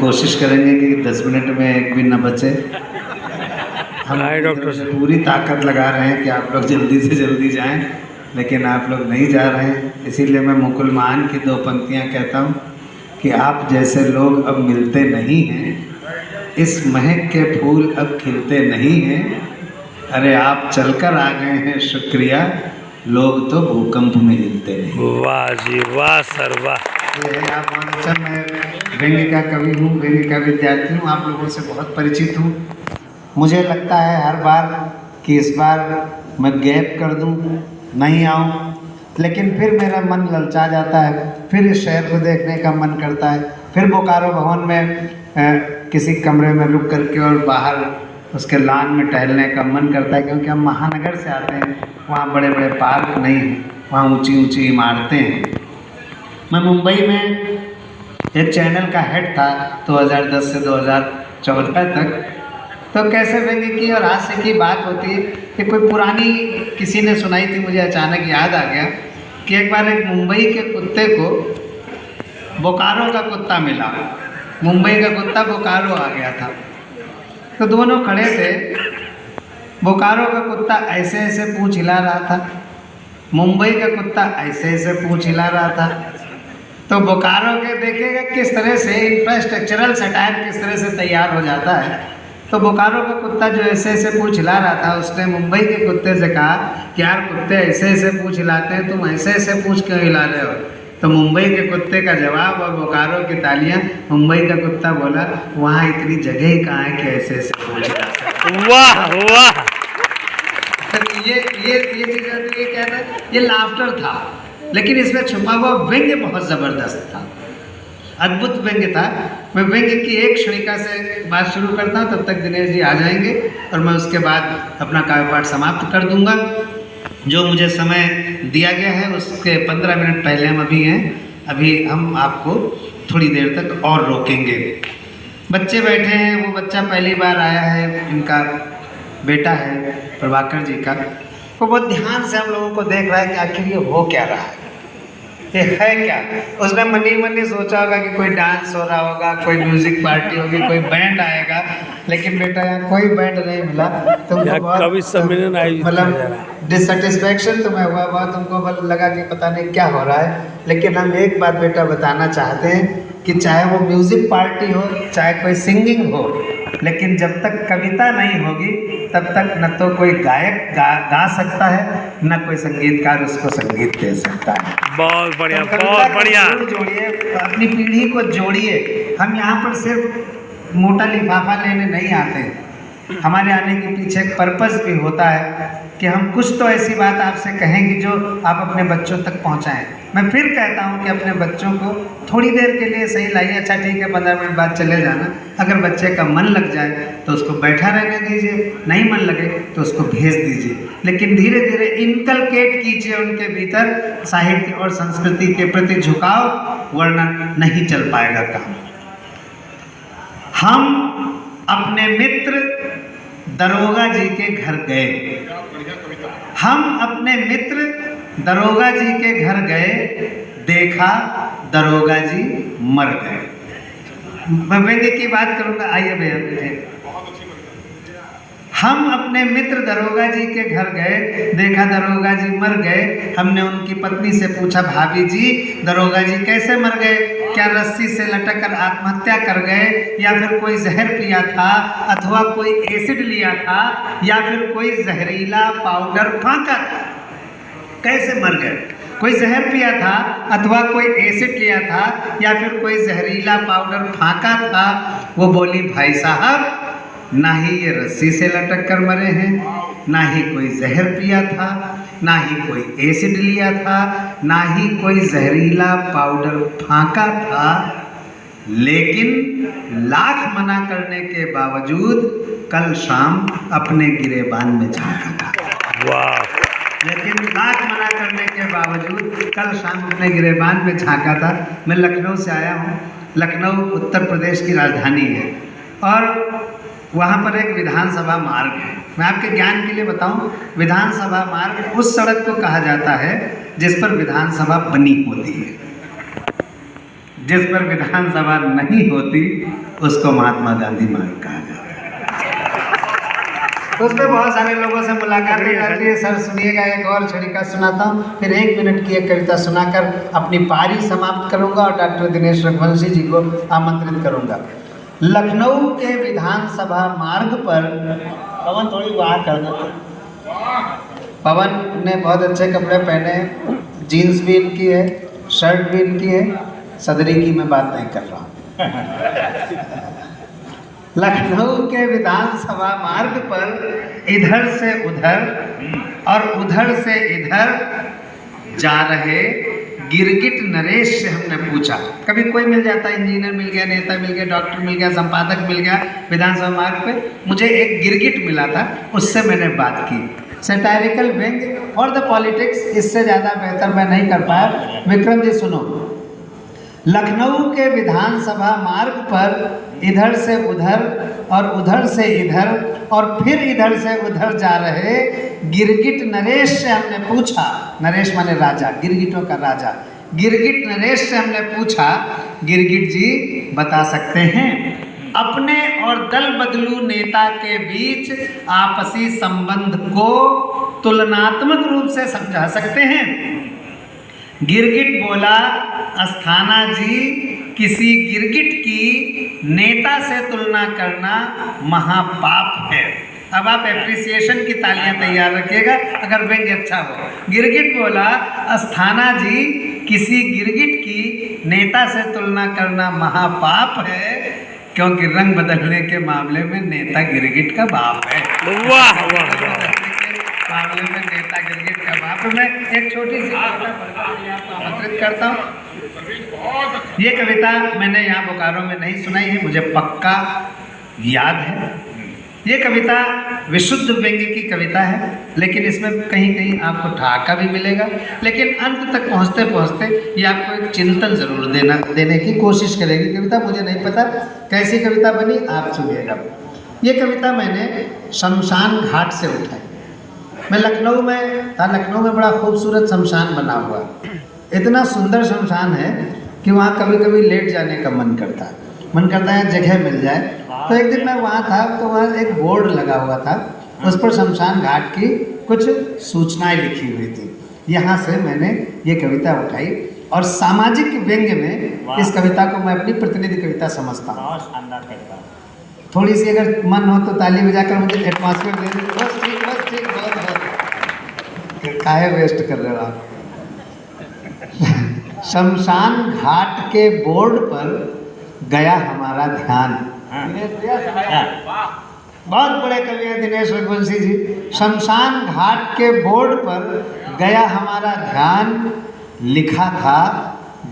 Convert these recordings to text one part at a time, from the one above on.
कोशिश करेंगे कि 10 मिनट में एक भी न बचे। हम डॉक्टर से पूरी ताकत लगा रहे हैं कि आप लोग जल्दी से जल्दी जाएं, लेकिन आप लोग नहीं जा रहे हैं। इसीलिए मैं मुकुल मान की 2 पंक्तियां कहता हूं कि आप जैसे लोग अब मिलते नहीं हैं, इस महक के फूल अब खिलते नहीं हैं। अरे आप चलकर आ गए हैं, शुक्रिया, लोग तो भूकंप में हिलते नहीं। वाह जी वाह सर वाह। ये है आप अच्छा, मैं व्यंग्य का कवि हूँ, व्यंग्य का विद्यार्थी हूँ, आप लोगों से बहुत परिचित हूँ। मुझे लगता है हर बार कि इस बार मैं गैप कर दूँ, नहीं आऊँ, लेकिन फिर मेरा मन ललचा जाता है, फिर इस शहर को देखने का मन करता है, फिर बोकारो भवन में किसी कमरे में रुक करके और बाहर उसके लान में टहलने का मन करता है, क्योंकि हम महानगर से आते हैं, वहाँ बड़े बड़े पार्क नहीं हैं, वहाँ ऊंची ऊंची इमारतें हैं। मैं मुंबई में एक चैनल का हेड था 2010 से 2014 तक। तो कैसे व्यंग्य की और हास्य की बात होती है कि कोई पुरानी किसी ने सुनाई थी, मुझे अचानक याद आ गया कि एक बार एक मुंबई के कुत्ते को बोकारो का कुत्ता मिला। मुंबई का कुत्ता बोकारो आ गया था, तो दोनों खड़े थे। बोकारो का कुत्ता ऐसे ऐसे पूंछ हिला रहा था, मुंबई का कुत्ता ऐसे ऐसे पूंछ हिला रहा था। तो बोकारो के देखिएगा किस तरह से इंफ्रास्ट्रक्चरल सटायर किस तरह से तैयार हो जाता है। तो बोकारो का कुत्ता जो ऐसे ऐसे पूंछ हिला रहा था, उसने मुंबई के कुत्ते से कहा कि यार कुत्ते ऐसे ऐसे पूंछ हिलाते हैं, तुम ऐसे ऐसे पूंछ क्यों हिला रहे हो। तो मुंबई के कुत्ते का जवाब और बोकारो की तालियां। मुंबई का कुत्ता बोला, वहाँ इतनी जगह ही कहाँ है कि ऐसे ऐसे पूंछ हिला सकते। वाह वाह। ये चीज़ ये क्या था, ये लाफ्टर था, लेकिन इसमें छुपा हुआ व्यंग्य बहुत ज़बरदस्त था, अद्भुत व्यंग्य था। मैं व्यंग्य की एक क्षणिका से बात शुरू करता हूँ, तब तक दिनेश जी आ जाएंगे और मैं उसके बाद अपना काव्य पाठ समाप्त कर दूंगा। जो मुझे समय दिया गया है उसके 15 मिनट पहले हम अभी हैं, अभी हम आपको थोड़ी देर तक और रोकेंगे। बच्चे बैठे हैं, वो बच्चा पहली बार आया है, इनका बेटा है प्रभाकर जी का, वो बहुत ध्यान से हम लोगों को देख रहा है कि आखिर ये हो क्या रहा है, ये है क्या। उसने मनी मनी सोचा होगा कि कोई डांस हो रहा होगा, कोई म्यूजिक पार्टी होगी, कोई बैंड आएगा, लेकिन बेटा यहाँ कोई बैंड नहीं मिला। तुमको बहुत मतलब डिससेटिस्फैक्शन तुम्हें हुआ, बहुत तुमको लगा कि पता नहीं क्या हो रहा है। लेकिन हम एक बात बेटा बताना चाहते हैं कि चाहे वो म्यूजिक पार्टी हो, चाहे कोई सिंगिंग हो, लेकिन जब तक कविता नहीं होगी तब तक न तो कोई गायक गा सकता है, न कोई संगीतकार उसको संगीत दे सकता है। बहुत बढ़िया, तो बहुत बढ़िया। जोड़िए, अपनी पीढ़ी को जोड़िए। हम यहाँ पर सिर्फ मोटा लिफाफा लेने नहीं आते, हमारे आने के पीछे एक पर्पस भी होता है कि हम कुछ तो ऐसी बात आपसे कहेंगे जो आप अपने बच्चों तक पहुँचाएँ। मैं फिर कहता हूँ कि अपने बच्चों को थोड़ी देर के लिए सही लाइए, अच्छा ठीक है 15 मिनट बाद चले जाना। अगर बच्चे का मन लग जाए तो उसको बैठा रहने दीजिए, नहीं मन लगे तो उसको भेज दीजिए, लेकिन धीरे धीरे इनकलकेट कीजिए उनके भीतर साहित्य और संस्कृति के प्रति झुकाव, वरना नहीं चल पाएगा काम। हम अपने मित्र दरोगा जी के घर गए, हम अपने मित्र दरोगा जी के घर गए, देखा दरोगा जी मर गए। मैं व्यंग्य की बात करूंगा, आइए भैया बैठे। हम अपने मित्र दरोगा जी के घर गए, देखा दरोगा जी मर गए। हमने उनकी पत्नी से पूछा, भाभी जी दरोगा जी कैसे मर गए, क्या रस्सी से लटक कर आत्महत्या कर गए, या फिर कोई जहर पिया था, अथवा कोई एसिड लिया था, या फिर कोई जहरीला पाउडर फांका था, कैसे मर गए। कोई जहर पिया था, अथवा कोई एसिड लिया था, या फिर कोई जहरीला पाउडर फांका था। वो बोली, भाई साहब ना ही ये रस्सी से लटक कर मरे हैं, ना ही कोई जहर पिया था, ना ही कोई एसिड लिया था, ना ही कोई जहरीला पाउडर फांका था, लेकिन लाख मना करने के बावजूद कल शाम अपने गिरेबान में झांका था। वाह। लेकिन लाख मना करने के बावजूद कल शाम अपने गिरेबान में झांका था। मैं लखनऊ से आया हूँ, लखनऊ उत्तर प्रदेश की राजधानी है, और वहाँ पर एक विधानसभा मार्ग है। मैं आपके ज्ञान के लिए बताऊँ, विधानसभा मार्ग उस सड़क को कहा जाता है जिस पर विधानसभा बनी होती है, जिस पर विधानसभा नहीं होती उसको महात्मा गांधी मार्ग कहा जाता है। तो उसमें बहुत सारे लोगों से मुलाकातें रहती है। सर सुनिएगा, एक और छड़िका सुनाता हूँ, फिर 1 मिनट की एक कविता सुनाकर अपनी पारी समाप्त करूंगा और डॉक्टर दिनेश रघुवंशी जी को आमंत्रित करूंगा। लखनऊ के विधानसभा मार्ग पर, पवन थोड़ी बाहर कर दो। पवन ने बहुत अच्छे कपड़े पहने हैं, जीन्स भी इनकी है, शर्ट भी इनकी है, सदरी की मैं बात नहीं कर रहा हूँ। लखनऊ के विधानसभा मार्ग पर इधर से उधर और उधर से इधर जा रहे गिरगिट नरेश से हमने पूछा। कभी कोई मिल जाता, इंजीनियर मिल गया, नेता मिल गया, डॉक्टर मिल गया, संपादक मिल गया विधानसभा मार्ग पे, मुझे एक गिरगिट मिला था, उससे मैंने बात की। सैटारिकल व्यंग और द पॉलिटिक्स, इससे ज़्यादा बेहतर मैं नहीं कर पाया। विक्रम जी सुनो। लखनऊ के विधानसभा मार्ग पर इधर से उधर और उधर से इधर और फिर इधर से उधर जा रहे गिरगिट नरेश से हमने पूछा, नरेश माने राजा, गिरगिटों का राजा, गिरगिट नरेश से हमने पूछा, गिरगिट जी बता सकते हैं अपने और दल बदलू नेता के बीच आपसी संबंध को तुलनात्मक रूप से समझा सकते हैं? गिरगिट बोला, अस्थाना जी, किसी गिरगिट की नेता से तुलना करना महापाप है। अब आप एप्रिसिएशन की तालियां तैयार रखिएगा अगर व्यंग अच्छा हो। गिरगिट बोला, अस्थाना जी, किसी गिरगिट की नेता से तुलना करना महापाप है, क्योंकि रंग बदलने के मामले में नेता गिरगिट का बाप है। वाह वाह मामले में नेता गिरगिट का बाप। मैं एक छोटी सी कविता पढ़कर आपको आमंत्रित करता हूँ। ये कविता मैंने यहाँ बोकारो में नहीं सुनाई है, मुझे पक्का याद है। ये कविता विशुद्ध व्यंग्य की कविता है, लेकिन इसमें कहीं कहीं आपको ठहाका भी मिलेगा, लेकिन अंत तक पहुँचते पहुँचते ये आपको एक चिंतन जरूर देने की कोशिश करेगी कविता। मुझे नहीं पता कैसी कविता बनी, आप सुनिएगा। ये कविता मैंने शमशान घाट से उठाई। मैं लखनऊ में था, लखनऊ में बड़ा खूबसूरत शमशान बना हुआ, इतना सुंदर शमशान है कि वहाँ कभी कभी लेट जाने का मन करता है, जगह मिल जाए। तो एक दिन मैं वहाँ था, तो वहाँ एक बोर्ड लगा हुआ था, उस पर शमशान घाट की कुछ सूचनाएं लिखी हुई थी। यहाँ से मैंने ये कविता उठाई और सामाजिक व्यंग्य में इस कविता को मैं अपनी प्रतिनिधि कविता समझता हूँ। थोड़ी सी अगर मन हो तो ताली बजाकर मुझे एटमॉस्फेयर दे दीजिए। बस ठीक, बहुत काहे वेस्ट कर रहे हो आप। शमशान घाट के बोर्ड पर गया हमारा ध्यान। बहुत बड़े कवि हैं दिनेश रघुवंशी जी। शमशान घाट के बोर्ड पर गया हमारा ध्यान, लिखा था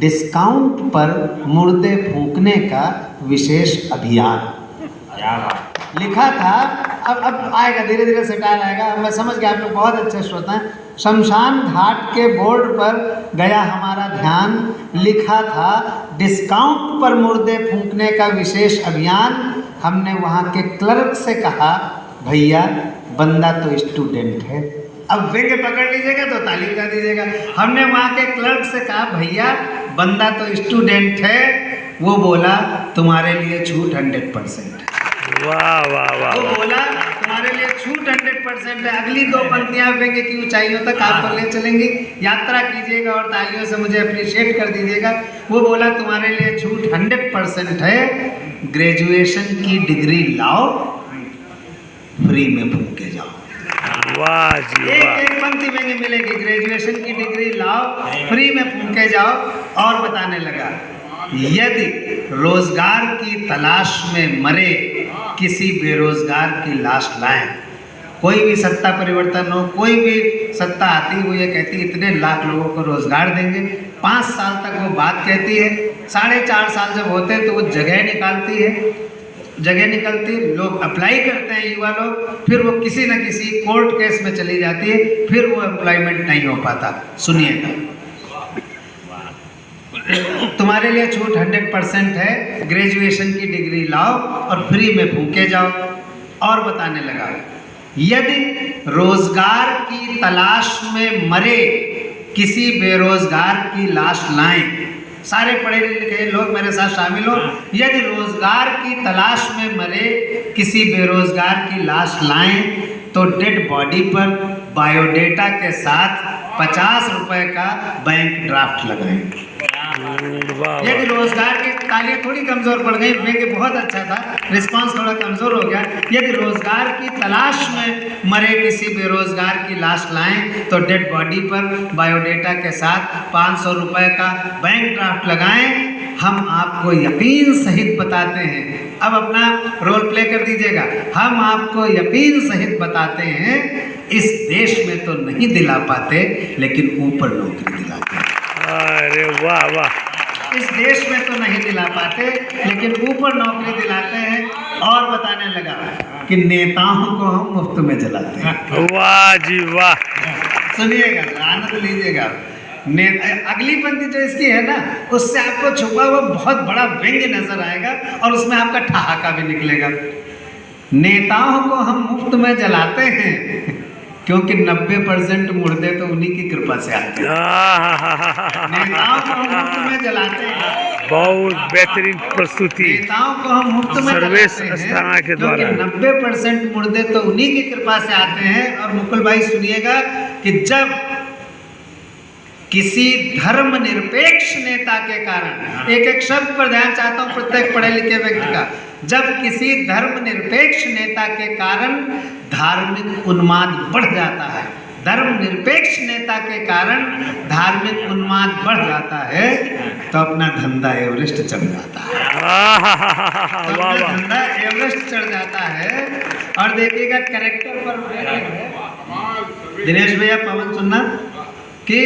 डिस्काउंट पर मुर्दे फूंकने का विशेष अभियान। लिखा था, अब आएगा धीरे धीरे सेटार आएगा, मैं समझ गया आप लोग बहुत अच्छे श्रोता हैं। शमशान घाट के बोर्ड पर गया हमारा ध्यान, लिखा था डिस्काउंट पर मुर्दे फूंकने का विशेष अभियान। हमने वहाँ के क्लर्क से कहा, भैया बंदा तो स्टूडेंट है। अब व्यंग्य पकड़ लीजिएगा तो ताली बजा दीजिएगा। हमने वहाँ के क्लर्क से कहा, भैया बंदा तो स्टूडेंट है। वो बोला, तुम्हारे लिए छूट 100%। वाह वाह वाह। वो बोला, तुम्हारे लिए छूट 100% है। अगली 2 पंक्तियां व्यंग्य की ऊंचाइयों तक आपको ले चलेंगी। यात्रा कीजिएगा और तालियों से मुझे अप्रिशिएट कर दीजिएगा। वो बोला, तुम्हारे लिए छूट 100% है, ग्रेजुएशन की डिग्री लाओ, फ्री में फूंके जाओ। वाह जी वाह। एक पंक्ति व्यंग्य मिलेगी, ग्रेजुएशन की डिग्री लाओ, फ्री में फूंके जाओ। और बताने लगा, यदि रोजगार की तलाश में मरे किसी बेरोजगार की लाश लाएं। कोई भी सत्ता परिवर्तन हो, कोई भी सत्ता आती, वो ये कहती है इतने लाख लोगों को रोजगार देंगे। 5 साल तक वो बात कहती है, 4.5 साल जब होते हैं तो वो जगह निकालती है, जगह निकलती, लोग अप्लाई करते हैं युवा लोग, फिर वो किसी न किसी कोर्ट केस में चली जाती है, फिर वो एम्प्लॉयमेंट नहीं हो पाता। सुनिएगा, तुम्हारे लिए छूट 100% है, ग्रेजुएशन की डिग्री लाओ और फ्री में फूंके जाओ। और बताने लगा, यदि रोजगार की तलाश में मरे किसी बेरोजगार की लाश लाएं, सारे पढ़े लिखे लोग मेरे साथ शामिल हो। यदि रोजगार की तलाश में मरे किसी बेरोजगार की लाश लाएं तो डेड बॉडी पर बायोडेटा के साथ 50 रुपए का बैंक ड्राफ्ट लगाएं। वाह यदि रोजगार की तालियां थोड़ी कमजोर पड़ गई, ये बहुत अच्छा था, रिस्पांस थोड़ा कमजोर हो गया। यदि रोजगार की तलाश में मरे किसी बेरोजगार की लाश लाएं तो डेड बॉडी पर बायोडेटा के साथ 500 रुपए का बैंक ड्राफ्ट लगाएं। हम आपको यकीन सहित बताते हैं, अब अपना रोल प्ले कर दीजिएगा, हम आपको यकीन सहित बताते हैं, इस देश में तो नहीं दिला पाते लेकिन ऊपर नौकरी दिलाते हैं। अरे वाह वाह, इस देश में तो नहीं दिला पाते लेकिन ऊपर नौकरी दिलाते हैं। और बताने लगा कि नेताओं को हम मुफ्त में जलाते हैं। वाह जी वाह, सुनिएगा, आनंद लीजिएगा। अगली पंक्ति जो इसकी है ना, उससे आपको छुपा हुआ बहुत बड़ा व्यंग्य नजर आएगा और उसमें आपका ठहाका भी निकलेगा। नेताओं को हम मुफ्त में जलाते हैं क्योंकि 90% मुर्दे तो उन्हीं की कृपा से आते हैं। नेताओं को हम मुफ्त में जलाते हैं, बहुत बेहतरीन प्रस्तुति नेताओं को हम मुफ्त में सर्वेश जलाते हैं अस्थाना के द्वारा। क्योंकि 90% मुर्दे तो उन्हीं की कृपा से आते हैं। और मुकुल भाई सुनिएगा कि जब किसी धर्मनिरपेक्ष नेता के कारण, एक एक शब्द पर ध्यान चाहता हूं प्रत्येक पढ़े लिखे व्यक्ति का, जब किसी धर्मनिरपेक्ष नेता के कारण धार्मिक उन्माद बढ़ जाता है, धर्मनिरपेक्ष नेता के कारण धार्मिक उन्माद बढ़ जाता है तो अपना धंधा एवरेस्ट चढ़ जाता है। तो वाह अपना वाह, धंधा एवरेस्ट चढ़ जाता है। और देखिएगा कैरेक्टर पर दिनेश भैया, पवन सुनना कि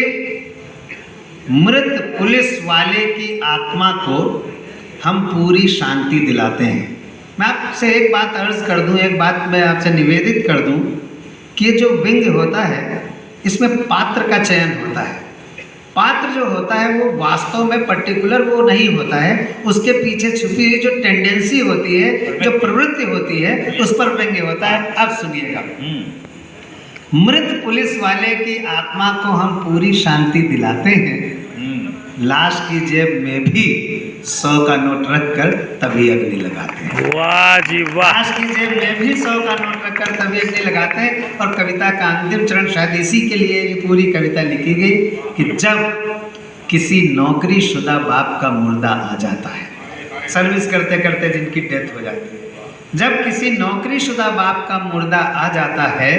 मृत पुलिस वाले की आत्मा को हम पूरी शांति दिलाते हैं। मैं आपसे एक बात अर्ज कर दूं, एक बात मैं आपसे निवेदित कर दूं कि ये जो व्यंग्य होता है इसमें पात्र का चयन होता है। पात्र जो होता है वो वास्तव में पर्टिकुलर वो नहीं होता है, उसके पीछे छुपी हुई जो टेंडेंसी होती है, जो प्रवृत्ति होती है, उस पर व्यंग्य होता है। अब सुनिएगा, मृत पुलिस वाले की आत्मा को हम पूरी शांति दिलाते हैं, लाश की जेब में भी 100 का नोट रखकर तभी अग्नि लगाते हैं। वाह जी वाह, लाश की जेब में भी 100 का नोट रखकर तभी अग्नि लगाते हैं। और कविता का अंतिम चरण शायद इसी के लिए ये पूरी कविता लिखी गई कि जब किसी नौकरीशुदा बाप का मुर्दा आ जाता है, सर्विस करते करते जिनकी डेथ हो जाती है, जब किसी नौकरीशुदा बाप का मुर्दा आ जाता है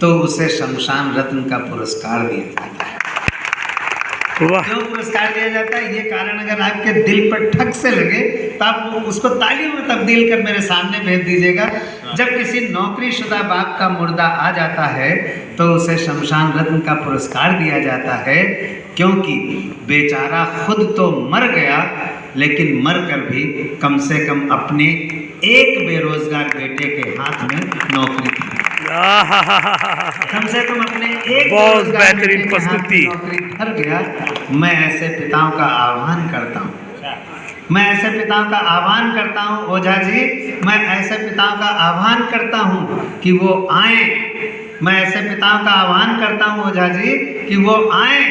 तो उसे शमशान रत्न का पुरस्कार दिया जाता है। वाह, क्यों पुरस्कार दिया जाता है? ये कारण अगर आपके दिल पर ठक से लगे तो आप उसको तालियों में तब्दील कर मेरे सामने भेज दीजिएगा। जब किसी नौकरीशुदा बाप का मुर्दा आ जाता है तो उसे शमशान रत्न का पुरस्कार दिया जाता है, क्योंकि बेचारा खुद तो मर गया लेकिन मरकर भी कम से कम अपने एक बेरोजगार बेटे के हाथ में नौकरी थी। कम से कम अपने एक बहुत बेरोजगार बेहतरीन बेटे के हाथ में प्रस्तुति। नौकरी धर गया। मैं ऐसे पिताओं का आह्वान करता हूँ, मैं ऐसे पिताओं का आह्वान करता हूँ ओझा जी, मैं ऐसे पिताओं का आह्वान करता हूँ कि वो आए, मैं ऐसे पिताओं का आह्वान करता हूँ ओझा जी कि वो आए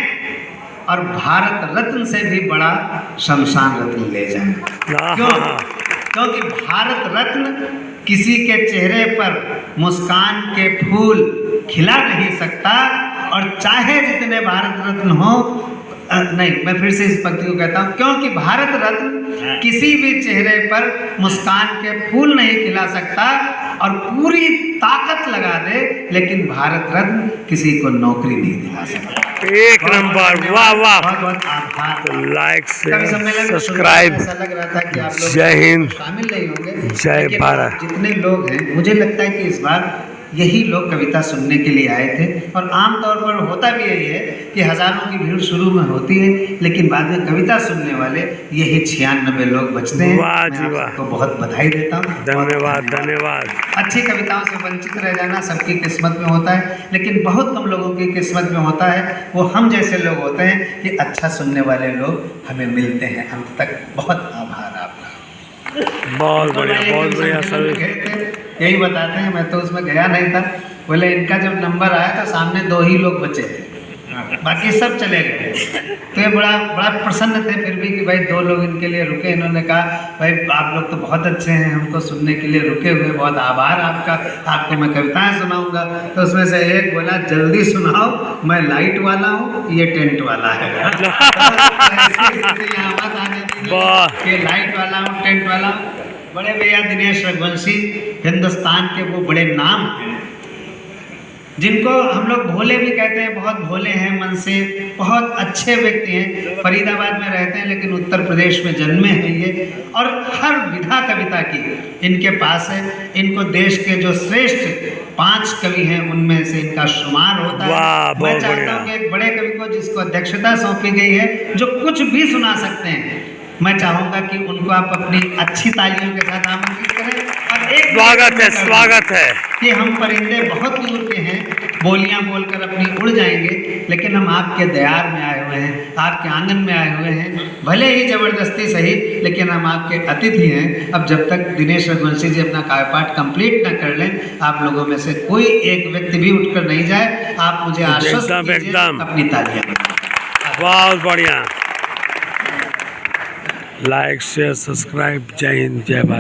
और भारत रत्न से भी बड़ा शमशान रत्न ले जाएं। क्यों? क्योंकि भारत रत्न किसी के चेहरे पर मुस्कान के फूल खिला नहीं सकता, और चाहे जितने भारत रत्न हो, नहीं, मैं फिर से इस पंक्ति को कहता हूँ, क्योंकि भारत रत्न किसी भी चेहरे पर मुस्कान के फूल नहीं खिला सकता और पूरी ताकत लगा दे, लेकिन भारत रत्न किसी को नौकरी नहीं दिला सकता। एक नंबर, वाह वाह, बहुत बहुत आभार। लाइक कवि सम्मेलन से में सब्सक्राइब। ऐसा लग रहा था कि आप लोग जय हिंद, शामिल नहीं होंगे, जय लेकिन भारत। जितने लोग हैं, मुझे लगता है कि इस बार यही लोग कविता सुनने के लिए आए थे। और आमतौर पर होता भी यही है कि हजारों की भीड़ शुरू में होती है, लेकिन बाद में कविता सुनने वाले यही 96 लोग बचते हैं। वाह मैं जी आप वाह, सबको बहुत बधाई देता हूँ। धन्यवाद धन्यवाद। अच्छी कविताओं से वंचित रह जाना सबकी किस्मत में होता है, लेकिन बहुत कम लोगों की किस्मत में होता है, वो हम जैसे लोग होते हैं कि अच्छा सुनने वाले लोग हमें मिलते हैं अंत तक। बहुत आभार आपका। बहुत बढ़िया सर्विस। गए थे, यही बताते हैं, मैं तो उसमें गया नहीं था। बोले इनका जब नंबर आया तो सामने 2 ही लोग बचे थे, बाकी सब चले गए। तो ये बड़ा बड़ा प्रसन्न थे फिर भी कि भाई 2 लोग इनके लिए रुके। इन्होंने कहा भाई आप लोग तो बहुत अच्छे हैं, हमको सुनने के लिए रुके हुए, बहुत आभार आपका, आपको मैं कविताएं सुनाऊंगा। तो उसमें से एक बोला जल्दी सुनाओ, मैं लाइट वाला हूँ, ये टेंट वाला है। ऐसी स्थिति यहाँ मत आने दीजिए वाह। कि लाइट वाला हूँ टेंट वाला हूँ। बड़े भैया दिनेश रघुवंशी हिंदुस्तान के वो बड़े नाम हैं जिनको हम लोग भोले भी कहते हैं, बहुत भोले हैं मन से, बहुत अच्छे व्यक्ति हैं। फरीदाबाद में रहते हैं लेकिन उत्तर प्रदेश में जन्मे हैं ये, और हर विधा कविता की इनके पास है। इनको देश के जो श्रेष्ठ 5 कवि हैं उनमें से इनका शुमार होता है। वाह, मैं बहुत चाहता बढ़िया। हूँ कि एक बड़े कवि को जिसको अध्यक्षता सौंपी गई है, जो कुछ भी सुना सकते हैं, मैं चाहूँगा कि उनको आप अपनी अच्छी तालियों के साथ आमंत्रित करें। और एक स्वागत है कि हम परिंदे बहुत दूर के हैं, बोलियां बोलकर अपनी उड़ जाएंगे, लेकिन हम आपके दयार में आए हुए हैं, आपके आंगन में आए हुए हैं, भले ही जबरदस्ती सही, लेकिन हम आपके अतिथि हैं। अब जब तक दिनेश रघुवंशी जी अपना काव्यपाठ कंप्लीट न कर लें, आप लोगों में से कोई एक व्यक्ति भी उठकर नहीं जाए। आप मुझे आश्वस्त कीजिए एकदम। अपनी तालियां। बहुत बढ़िया। Like share subscribe. जय हिंद जय भारत।